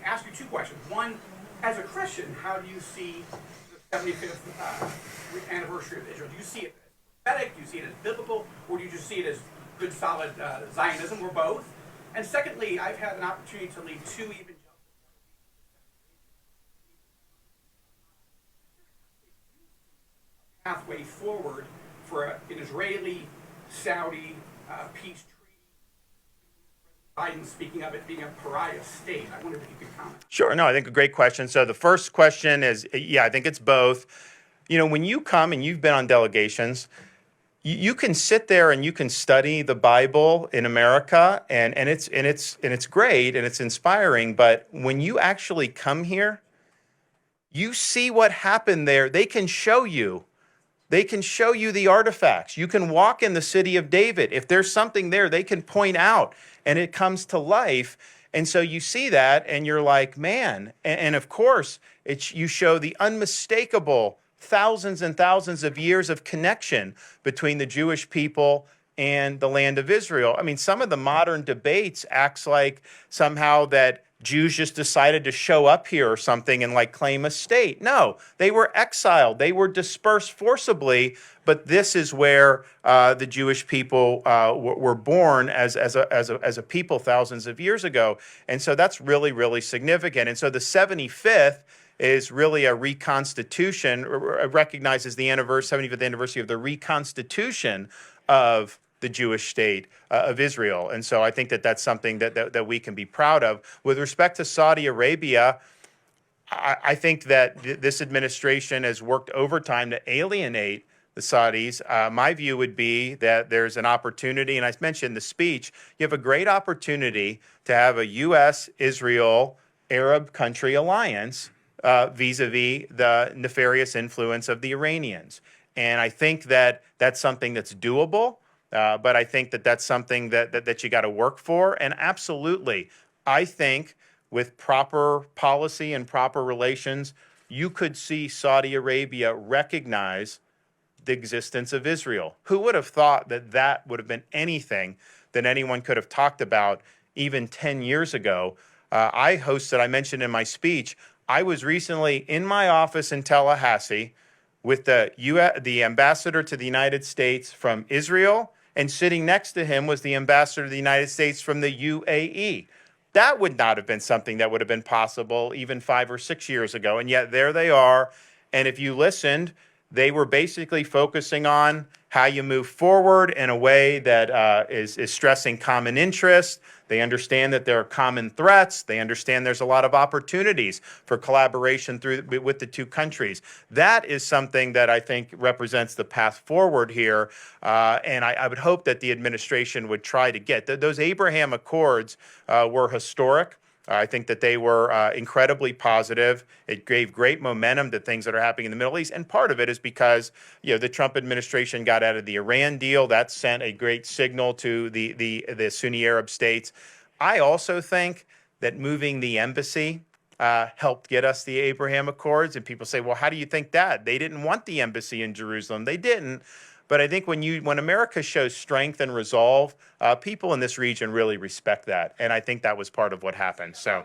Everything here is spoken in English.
ask you two questions. One, as a Christian, how do you see the 75th anniversary of Israel? Do you see it as prophetic? Do you see it as biblical? Or do you just see it as good, solid Zionism, or both? And secondly, I've had an opportunity to lead two evangelical pathway forward for an Israeli-Saudi peace treaty. Biden speaking of it being a pariah state. I wonder if you could comment. Sure. No, I think a great question. So the first question is, yeah, I think it's both. You know, when you come and you've been on delegations, you can sit there and you can study the Bible in America, and it's great and it's inspiring. But when you actually come here, you see what happened there. They can show you. They can show you the artifacts. You can walk in the city of David. If there's something there, they can point out and it comes to life. And so you see that and you're like, man. And of course, you show the unmistakable thousands and thousands of years of connection between the Jewish people and the land of Israel. I mean, some of the modern debates acts like somehow that Jews just decided to show up here or something and like claim a state. No, they were exiled. They were dispersed forcibly. But this is where the Jewish people were born as a people thousands of years ago. And so that's really, really significant. And so the 75th is really a reconstitution, recognizes the 75th anniversary of the reconstitution of the Jewish state of Israel. And so I think that that's something that we can be proud of. With respect to Saudi Arabia, I think that this administration has worked overtime to alienate the Saudis. My view would be that there's an opportunity, and I mentioned in the speech, you have a great opportunity to have a U.S.-Israel Arab country alliance vis-a-vis the nefarious influence of the Iranians. And I think that that's something that's doable. But I think that that's something that you got to work for. And absolutely, I think with proper policy and proper relations, you could see Saudi Arabia recognize the existence of Israel. Who would have thought that that would have been anything that anyone could have talked about even 10 years ago? I mentioned in my speech, I was recently in my office in Tallahassee with the ambassador to the United States from Israel, and sitting next to him was the ambassador to the United States from the UAE. That would not have been something that would have been possible even 5 or 6 years ago. And yet there they are. And if you listened, they were basically focusing on how you move forward in a way that is stressing common interest. They understand that there are common threats. They understand there's a lot of opportunities for collaboration with the two countries. That is something that I think represents the path forward here. And I would hope that the administration would try to get. Those Abraham Accords were historic. I think that they were incredibly positive. It gave great momentum to things that are happening in the Middle East. And part of it is because, the Trump administration got out of the Iran deal. That sent a great signal to the Sunni Arab states. I also think that moving the embassy helped get us the Abraham Accords. And people say, well, how do you think that? They didn't want the embassy in Jerusalem. They didn't. But I think when America shows strength and resolve, people in this region really respect that. And I think that was part of what happened. So.